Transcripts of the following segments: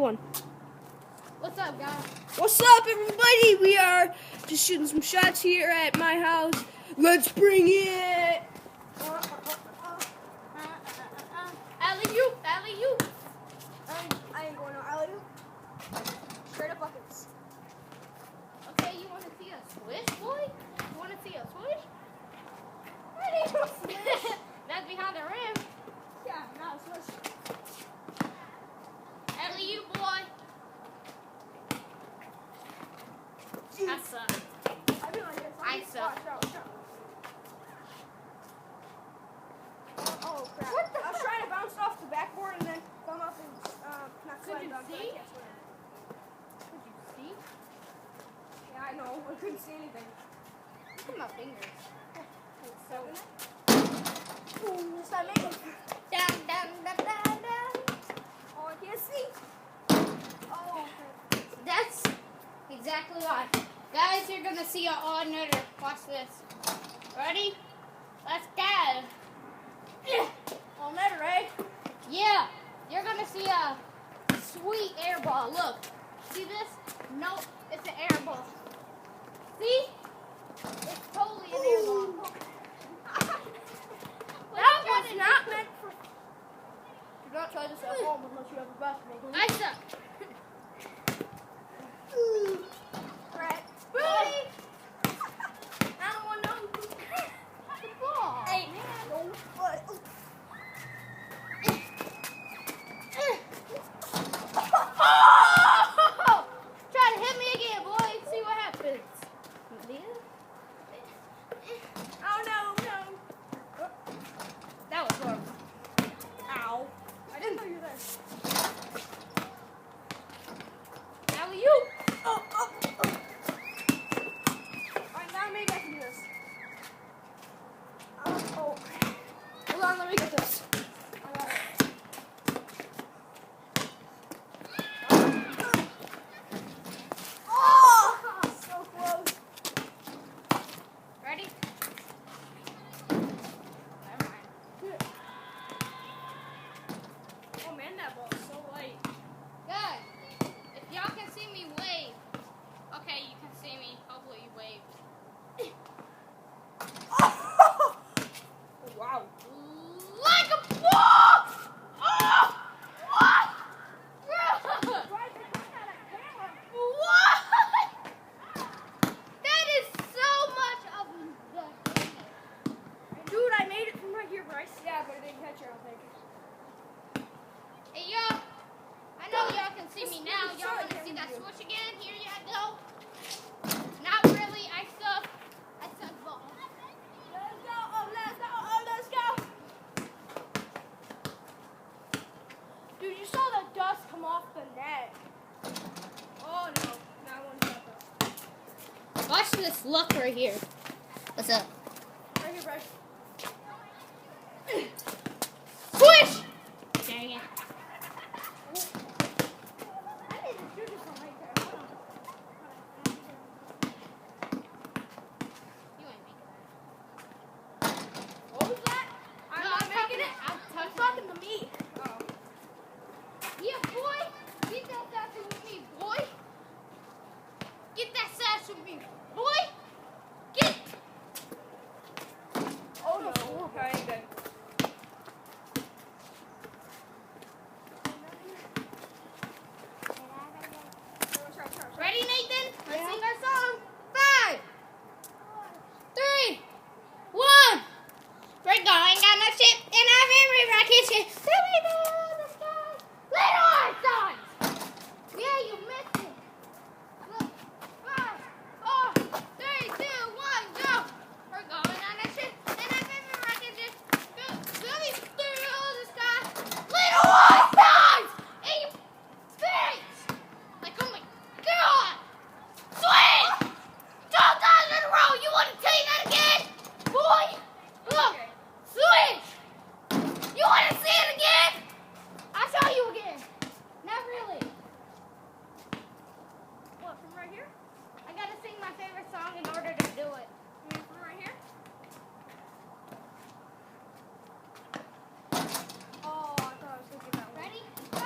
one. What's up, guys? What's up, everybody? We are just shooting some shots here at my house. Let's bring it. Alley-oop, alley-oop. I ain't going no alley-oop. Straight up buckets. Okay, you want to see a swish, boy? You want to see a swish? That ain't no swish. That's behind the rim. Yeah, not a swish. Alley-oop, boy. I suck. I do like this. I suck. Watch out. Oh, crap. I was trying to bounce off the backboard and then come up and not Could you slide down. see? But I can't swim. Could you see? Yeah, I know. I couldn't see anything. Look at my fingers. It's so... Ooh, what's that mean? Down, down, down, down, down. Oh, I can't see. Oh, okay. That's exactly why. Guys, you're going to see an odd nutter. Watch this. Ready? Let's go. All net, right? Yeah, you're going to see a sweet air ball. Look. See this? No, it's an air ball. See? It's totally an air ball. That was not meant for... Do not try this at home unless you have a basketball hoop. I suck. Right. Booty! I don't want no... The ball. Hey, no. What? Oh! Try to hit me again, boy. See what happens. Oh, no. That was horrible. Ow. I didn't know you were there. Alley-oop. Oh. Alright, now maybe I can do this. Oh. Hold on, let me get this. I got it. Oh! So close. Ready? Never mind. Oh man, that ball is so light. Guys, if y'all can see me wave. Okay, you can see me. Hopefully you waved. Oh, wow. Like a ball! Oh! What? What? That is so much of the... Dude, I made it from right here, Bryce. Yeah, but it didn't catch her, I think. Hey, y'all. I know y'all can see me now. Y'all want to see that switch again? Here you go. Not really. I suck. I suck ball. Let's go. Dude, you saw the dust come off the net. Oh, no. Not one shot, though. Watch this luck right here. What's up? Right here, Bryce. Swish! Dang it. I need to shoot this one right there. Hold on. You ain't making that. What was that? I'm No, not I'm making talking it. I'm I'm talking talking to me. Oh. Yeah, boy. Get that sass with me, boy. Get that sass with me, boy. Get. Oh, no. Okay, I ain't good. Ready, Nathan? Let's Yeah. sing our song. 5, 3, 1. We're going on a ship in a very rocket ship. Sailing down the sky. Little Einstein. Yeah, you missed it. Look. 5, 4, 3, 2, 1, go. We're going on a ship in a very rocket ship. Sailing through the sky. Little Einstein. In your face. Like, oh my God. Swing! 2 times in a row. You want to take that again? Boy, look. Switch! You want to see it again? I'll show you again. Not really. What, from right here? I got to sing my favorite song in order to do it. You mean from right here? Oh, I thought I was thinking that one. Ready? 5,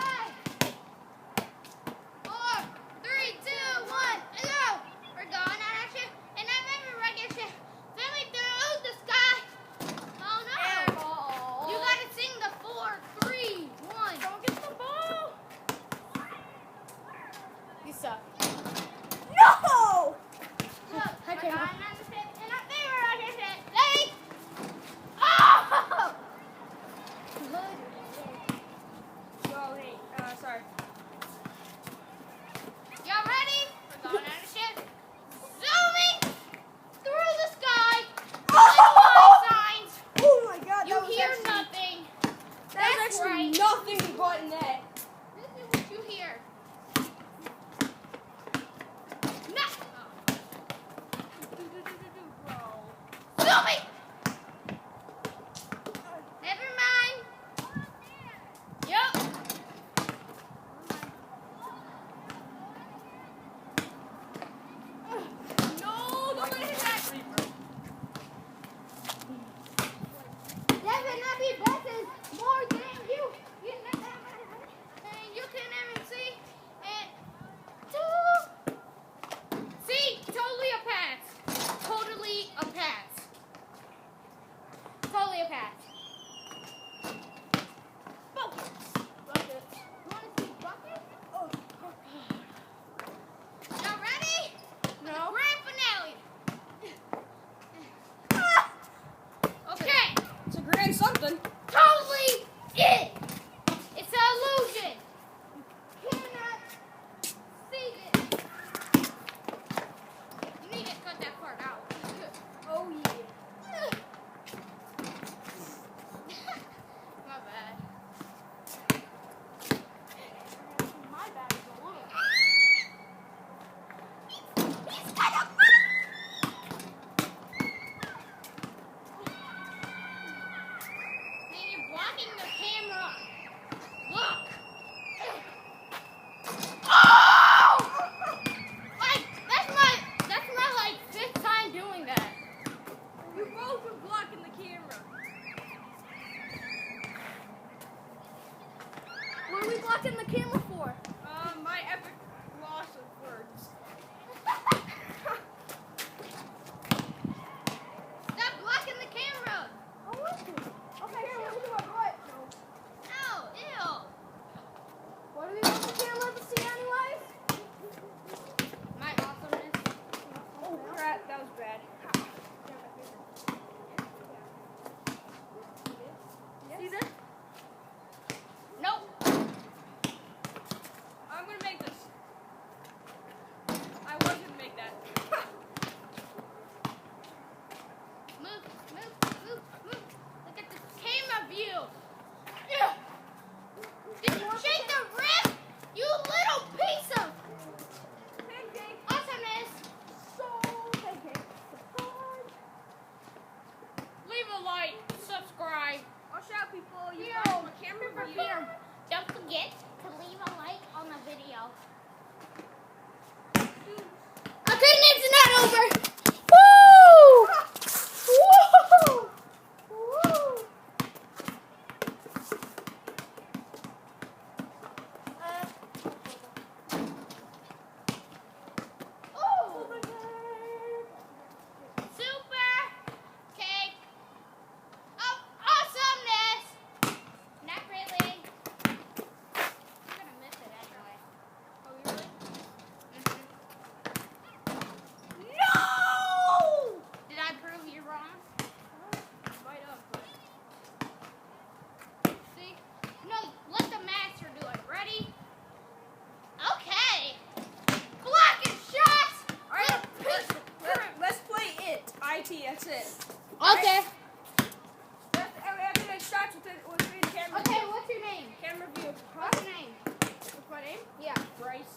Rice.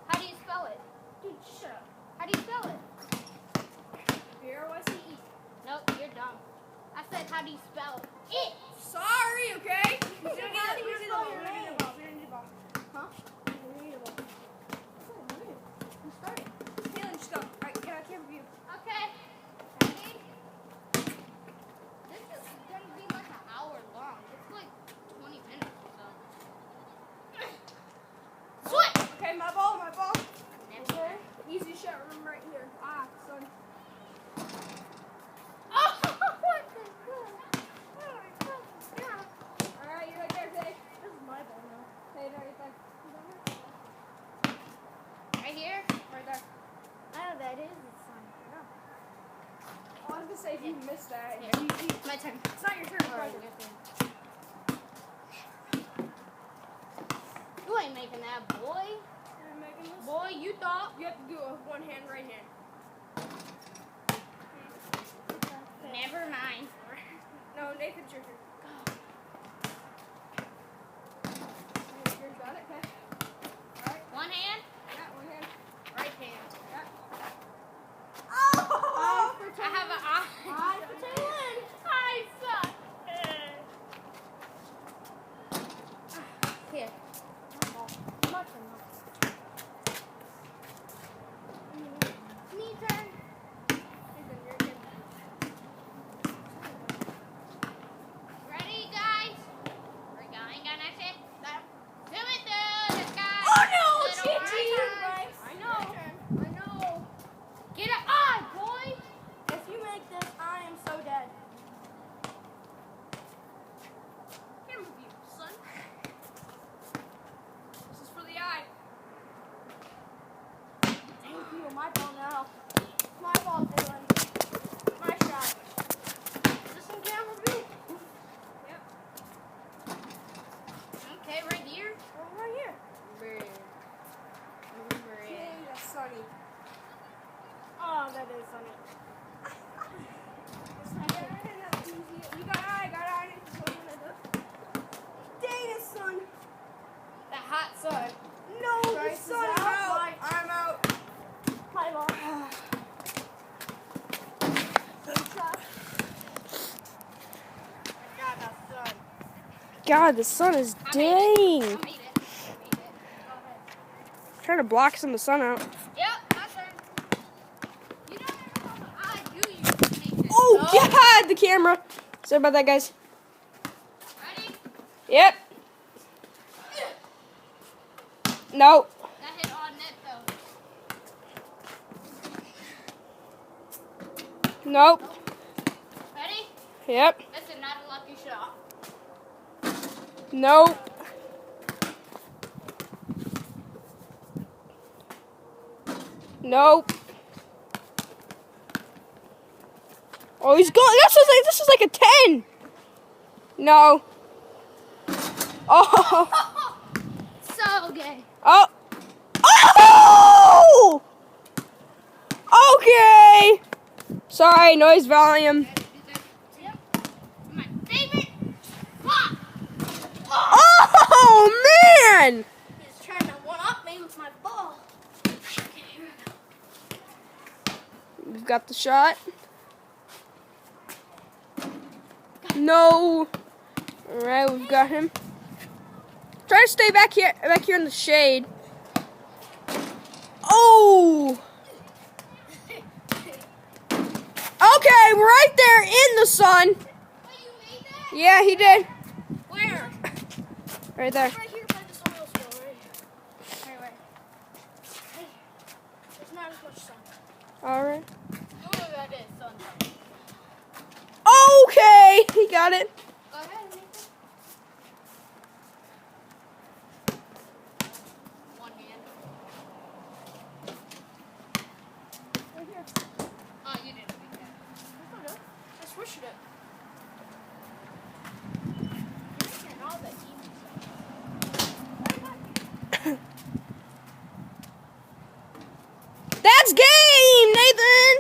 How do you spell it? Dude, shut up. How do you spell it? B-R-Y-C-E. Nope, you're dumb. I said, how do you spell it? Sorry, okay? How do you spell your name? Huh? Who started? Kaylin, just go. Alright, get out camera view. Okay. Ready? This is gonna be like an hour long. It's like 20 minutes or so. Switch! Okay, my ball, my ball. Never. Easy shot room right here. Ah, son. Oh, what the fuck? Oh my God. Alright, you're right there, Tay. This is my ball now. Tay, no, you're fine. Right here? Right there. Oh, that is the sun. Oh, I was gonna say, if you missed that, Here. GG. My turn. It's not your turn, Alright, brother. your turn. You ain't making that, boy. You're making this? Boy, you thought. You have to do a one hand, right hand. Never mind. No, Nathan's your turn. You got it, okay? Alright, One hand, yeah, one hand. right hand. Oh! I have an eye. Eye for Taylor. I suck. Here. My turn. Me turn. Nathan, you're good. Ready, guys? We're going on a ship. Swimming through the sky. Oh, no, Little GG, mermaid. Bryce. I know. Get an eye, boy. If you make this, I am so dead. Camera view, son. This is for the eye. Thank you. My ball now. My ball, Dylan. My shot. Is this in camera view? Yep. Okay, right here. Oh, right here. Yay, that's sunny. Oh, that is sunny. You got eye, Dang it, son. The hot sun. No, Bryce the is sun is out. out. I'm out. My ball. God, the sun is I made it. dang. Go Trying to block some of the sun out. ahead. Yep, my turn. You don't ever have an eye, do you? Nathan? Oh, No. God, the camera. Sorry about that, guys. Ready? Yep. No. That hit on net though. Nope. Ready? Yep. This is not a lucky shot. Nope. Nope. Oh, he's going. This is like a 10. No. Oh. So gay. Oh. Oh. Okay. Sorry, noise volume. Yep. My favorite spot. Oh man. He's trying to one-up me with my ball. Okay, here we go. We've got the shot. No. All right, we've got him. Try to stay back here in the shade. Oh. Okay, we're right there in the sun. Wait, you made that? Yeah, he did. Where? Right there. Right here by this oil spill, right here. Right. Hey, there's not as much sun. All right. Oh, that is sun. Okay, he got it. Go ahead, Nathan. One hand. Right here. Oh, you didn't make that. I switched it. You're making all the easy stuff. That's game, Nathan.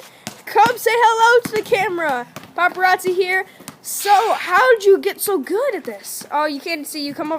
Come say hello to the camera. Paparazzi here. So, how did you get so good at this? Oh, you can't see. You come over.